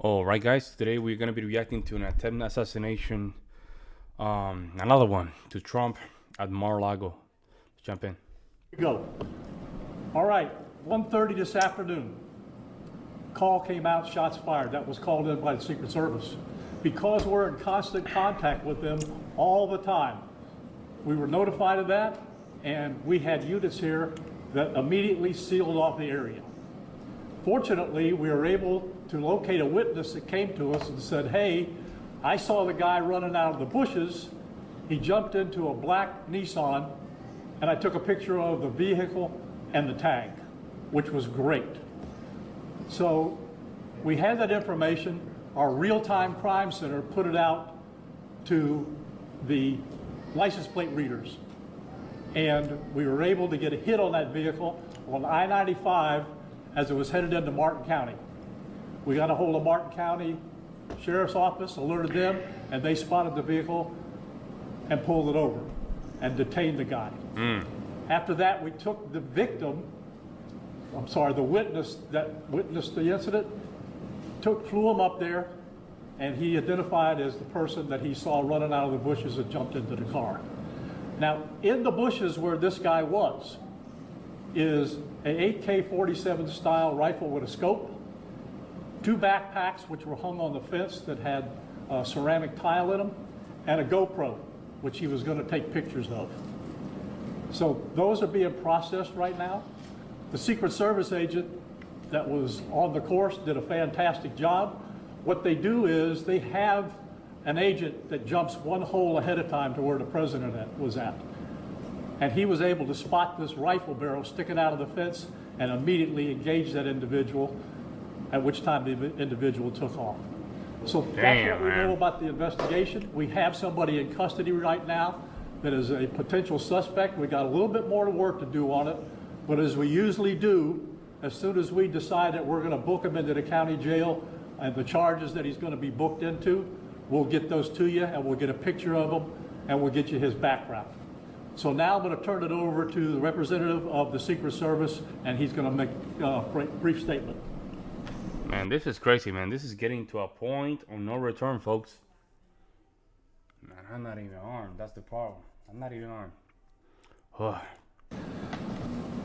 Alright guys, today we're going to be reacting to an attempted assassination, another one, to Trump at Mar-a-Lago. Let's jump in. Go. All right, 1:30 this afternoon. Call came out, shots fired. That was called in by the Secret Service. Because we're in constant contact with them all the time, we were notified of that, and we had units here that immediately sealed off the area. Fortunately, we were able to locate a witness that came to us and said, hey, I saw the guy running out of the bushes. He jumped into a black Nissan, and I took a picture of the vehicle and the tag, which was great. So we had that information. Our real-time crime center put it out to the license plate readers. And we were able to get a hit on that vehicle on I-95 as it was headed into Martin County. We got a hold of Martin County Sheriff's Office, alerted them, and they spotted the vehicle and pulled it over and detained the guy. After that, we took the the witness that witnessed the incident, flew him up there, and he identified as the person that he saw running out of the bushes and jumped into the car. Now, in the bushes where this guy was is an AK-47 style rifle with a scope, two backpacks which were hung on the fence that had ceramic tile in them, and a GoPro, which he was going to take pictures of. So those are being processed right now. The Secret Service agent that was on the course did a fantastic job. What they do is they have an agent that jumps one hole ahead of time to where the president was at. And he was able to spot this rifle barrel sticking out of the fence and immediately engage that individual, at which time the individual took off. So that's what we know about the investigation. We have somebody in custody right now that is a potential suspect. We got a little bit more work to do on it, but as we usually do, as soon as we decide that we're going to book him into the county jail and the charges that he's going to be booked into, we'll get those to you and we'll get a picture of him and we'll get you his background. So now I'm going to turn it over to the representative of the Secret Service, and he's going to make a brief statement. Man, this is crazy, man. This is getting to a point of no return, folks. Man, I'm not even armed. That's the problem. I'm not even armed. Oh.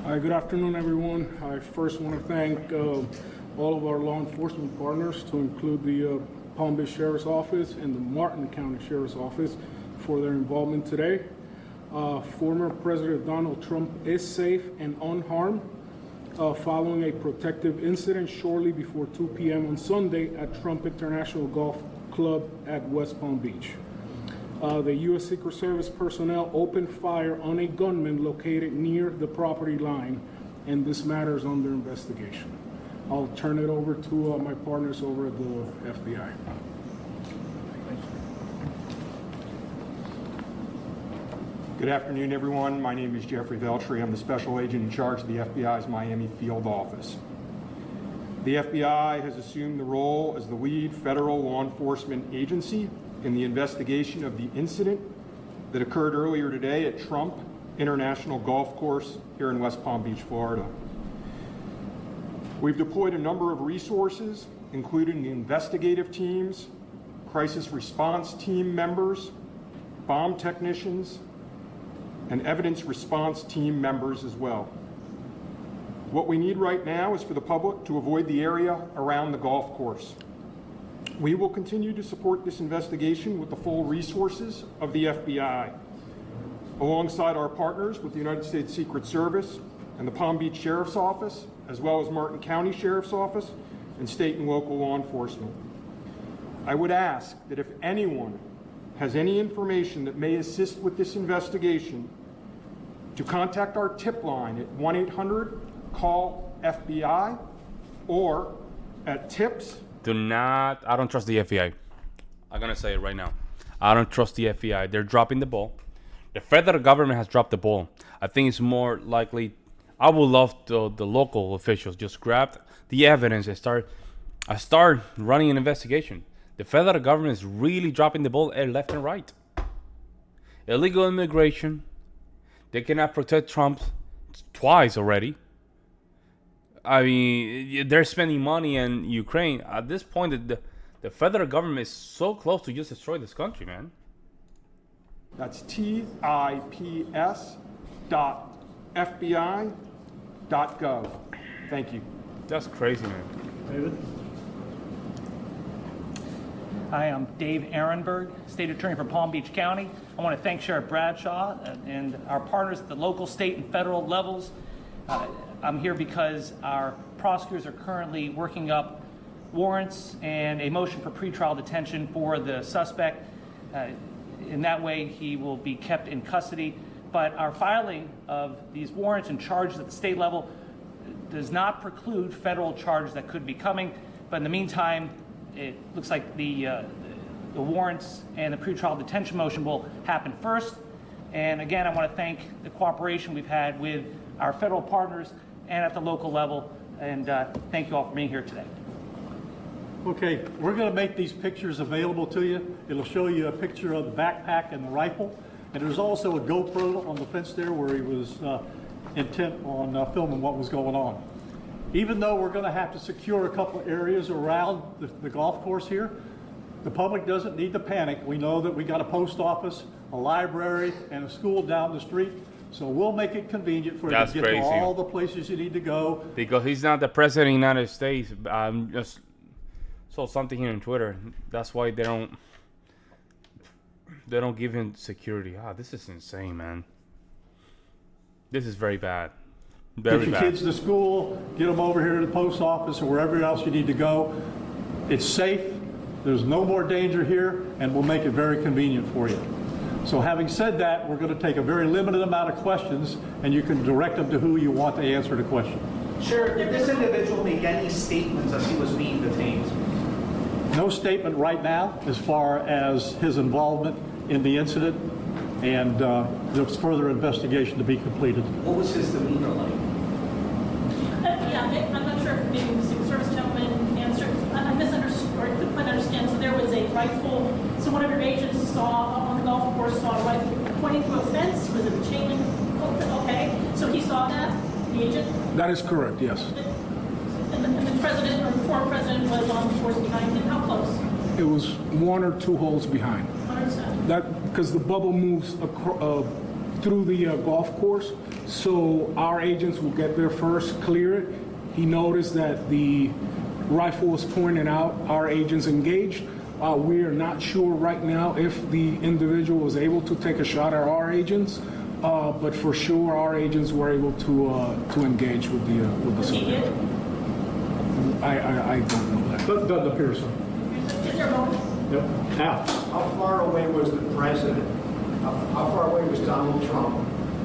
Hi, good afternoon, everyone. I first want to thank all of our law enforcement partners, to include the Palm Beach Sheriff's Office and the Martin County Sheriff's Office, for their involvement today. Former President Donald Trump is safe and unharmed following a protective incident shortly before 2 p.m. on Sunday at Trump International Golf Club at West Palm Beach. The U.S. Secret Service personnel opened fire on a gunman located near the property line, and this matter is under investigation. I'll turn it over to my partners over at the FBI. Good afternoon, everyone. My name is Jeffrey Veltri. I'm the special agent in charge of the FBI's Miami field office. The FBI has assumed the role as the lead federal law enforcement agency in the investigation of the incident that occurred earlier today at Trump International Golf Course here in West Palm Beach, Florida. We've deployed a number of resources, including investigative teams, crisis response team members, bomb technicians, and evidence response team members as well. What we need right now is for the public to avoid the area around the golf course. We will continue to support this investigation with the full resources of the FBI, alongside our partners with the United States Secret Service and the Palm Beach Sheriff's Office, as well as Martin County Sheriff's Office and state and local law enforcement. I would ask that if anyone has any information that may assist with this investigation, to contact our tip line at 1-800-CALL-FBI or at tips. I don't trust the FBI. I'm going to say it right now. I don't trust the FBI. They're dropping the ball. The federal government has dropped the ball. I think it's more likely, I would love the local officials just grab the evidence and start running an investigation. The federal government is really dropping the ball left and right. Illegal immigration. They cannot protect Trump twice already. I mean, they're spending money in Ukraine. At this point, the federal government is so close to just destroy this country, man. That's tips.fbi.gov. Thank you. That's crazy, man. David? Hi, I'm Dave Ehrenberg, State Attorney for Palm Beach County. I want to thank Sheriff Bradshaw and our partners at the local, state, and federal levels. I'm here because our prosecutors are currently working up warrants and a motion for pretrial detention for the suspect. In that way, he will be kept in custody. But our filing of these warrants and charges at the state level does not preclude federal charges that could be coming. But in the meantime, it looks like the warrants and the pretrial detention motion will happen first. And again, I want to thank the cooperation we've had with our federal partners and at the local level. And thank you all for being here today. Okay, we're going to make these pictures available to you. It'll show you a picture of the backpack and the rifle. And there's also a GoPro on the fence there where he was intent on filming what was going on. Even though we're going to have to secure a couple of areas around the golf course here, the public doesn't need to panic. We know that we got a post office, a library, and a school down the street. So we'll make it convenient for you to get to all the places you need to go. Because he's not the president of the United States. I'm just saw something here on Twitter. That's why they don't give him security. This is insane, man. This is very bad. Very Get your bad. kids to school, get them over here to the post office or wherever else you need to go. It's safe. There's no more danger here, and we'll make it very convenient for you. So having said that, we're going to take a very limited amount of questions, and you can direct them to who you want to answer the question. Sure. Did this individual make any statements as he was being detained? No statement right now as far as his involvement in the incident, and there's further investigation to be completed. What was his demeanor like? Yeah, I'm not sure if maybe the Secret Service gentleman answered. I misunderstood, or couldn't quite understand. So there was a rifle. So one of your agents saw on the golf course saw a rifle pointing to a fence. Was it a chain link? Okay, so he saw that, the agent. That is correct, yes. And the president or the former president was on the course behind him. How close? It was 1 or 2 holes behind. 100%. That because the bubble moves through the golf course, so our agents will get there first, clear it. He noticed that the rifle was pointed out. Our agents engaged. We are not sure right now if the individual was able to take a shot at our agents, but for sure our agents were able to engage with the He did. subject. I don't know that. Doesn't appear so. Is there a moment? Yep. Now, How far away was the president? How far away was Donald Trump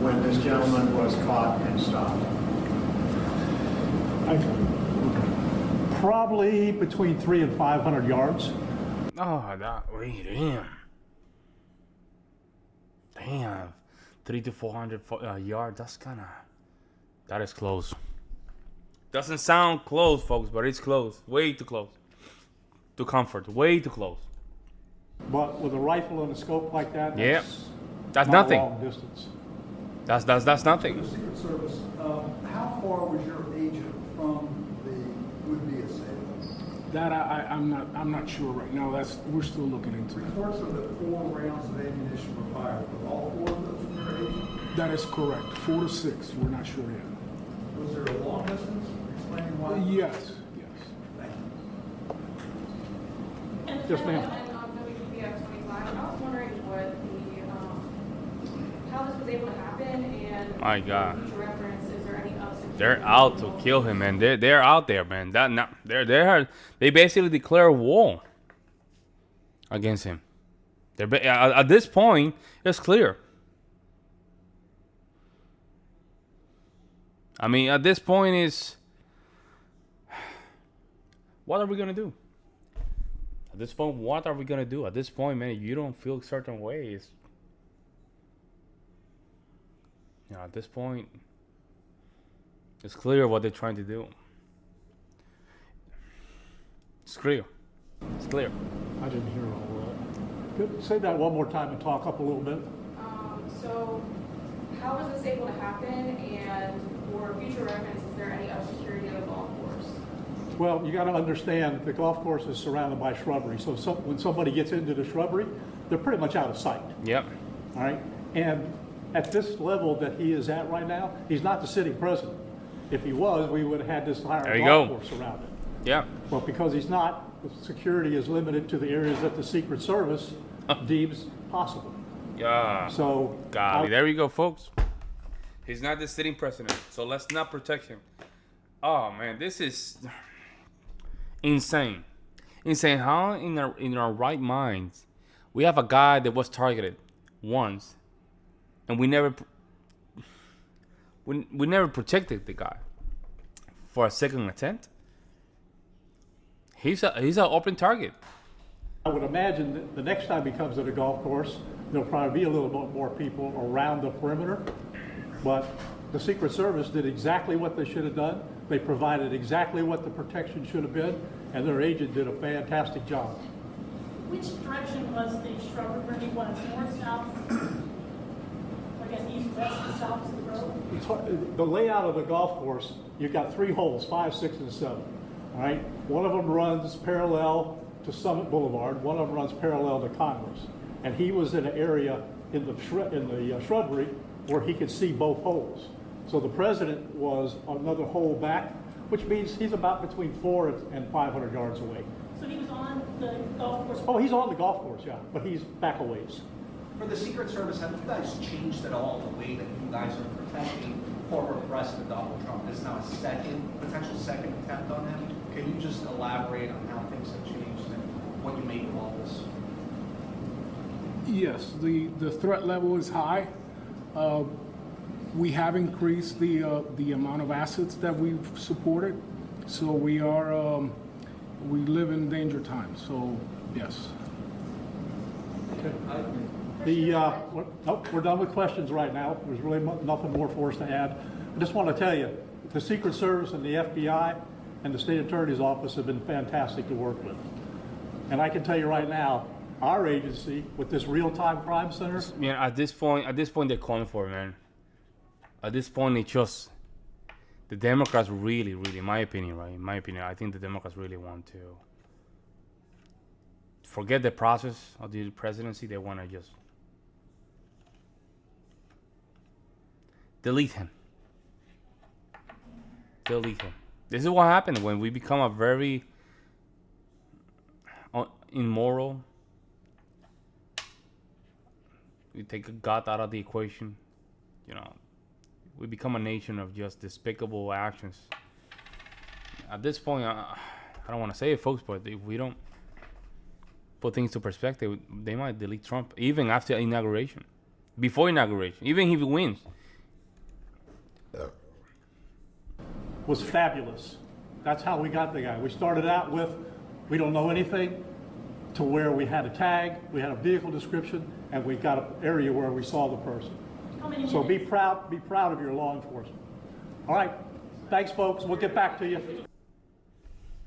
when this gentleman was caught and stopped? probably between 300 and 500 yards. Wait, damn, 300 to 400 yards. That is close. Doesn't sound close, folks, but it's close. Way too close. To comfort, way too close. But with a rifle and a scope like that, That's not nothing. a long distance. That's nothing. The Secret Service, how far was your agent from the would-be assailant? That I'm not sure right now. We're still looking into it. Reports of the 4 rounds of ammunition were fired. Were all 4 of those from your agent? That is correct. 4 to 6. We're not sure yet. Was there a long distance? Explaining why? Yes. Thank you. Yes, ma'am. I was wondering how this was able to happen, and My God. for future reference, is there any They're out to kill him, man. They're out there, man. They basically declare war against him. At this point, it's clear. I mean, at this point, what are we gonna do? At this point, what are we gonna do? At this point, man, you don't feel certain ways. At this point, it's clear what they're trying to do. It's clear. It's clear. I didn't hear all that. Say that one more time and talk up a little bit. So, how was this able to happen? And for future reference, is there any security of the golf course? Well, you got to understand the golf course is surrounded by shrubbery. So when somebody gets into the shrubbery, they're pretty much out of sight. Yep. All right. And at this level that he is at right now, he's not the sitting president. If he was, we would have had this entire golf course around it. Yeah. Well, because he's not, the security is limited to the areas that the Secret Service deems possible. Yeah. So, golly, there you go, folks. He's not the sitting president, so let's not protect him. Oh man, this is insane. Insane. How in our right minds we have a guy that was targeted once, and we never protected the guy for a second attempt. He's an open target. I would imagine that the next time he comes to the golf course, there'll probably be a little bit more people around the perimeter. But the Secret Service did exactly what they should have done. They provided exactly what the protection should have been, and their agent did a fantastic job. Which direction was the shrubbery where he was? North, south? I guess east, west, and south is the road? The layout of the golf course, you've got 3 holes, 5, 6, and 7. All right? One of them runs parallel to Summit Boulevard. One of them runs parallel to Congress. And he was in an area in the shrubbery where he could see both holes. So the president was another hole back, which means he's about between 400 and 500 yards away. So he was on the golf course? Oh, he's on the golf course, yeah, but he's back a ways. For the Secret Service, have you guys changed at all the way that you guys are protecting former President Donald Trump? This is now a potential second attempt on him. Can you just elaborate on how things have changed and what you make of all this? Yes, the threat level is high. We have increased the amount of assets that we've supported, so we live in danger times. So yes. We're done with questions right now. There's really nothing more for us to add. I just want to tell you, the Secret Service and the FBI and the State Attorney's Office have been fantastic to work with. And I can tell you right now, our agency with this real-time crime center. Man, at this point, they're calling for it, man. At this point, it's just the Democrats really, in my opinion, I think the Democrats really want to forget the process of the presidency. They want to just delete him. This is what happens when we become a very immoral. We take God out of the equation. You know, we become a nation of just despicable actions. At this point, I don't want to say it, folks, but if we don't put things to perspective, they might delete Trump even after inauguration, before inauguration, even if he wins. Was fabulous. That's how we got the guy. We started out with, we don't know anything, to where we had a tag, we had a vehicle description, and we got an area where we saw the person. So be proud of your law enforcement. All right, thanks, folks. We'll get back to you.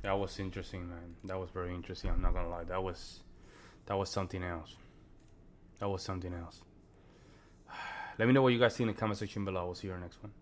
That was interesting, man. That was very interesting. I'm not gonna lie. That was something else. Let me know what you guys see in the comment section below. We'll see you in our next one.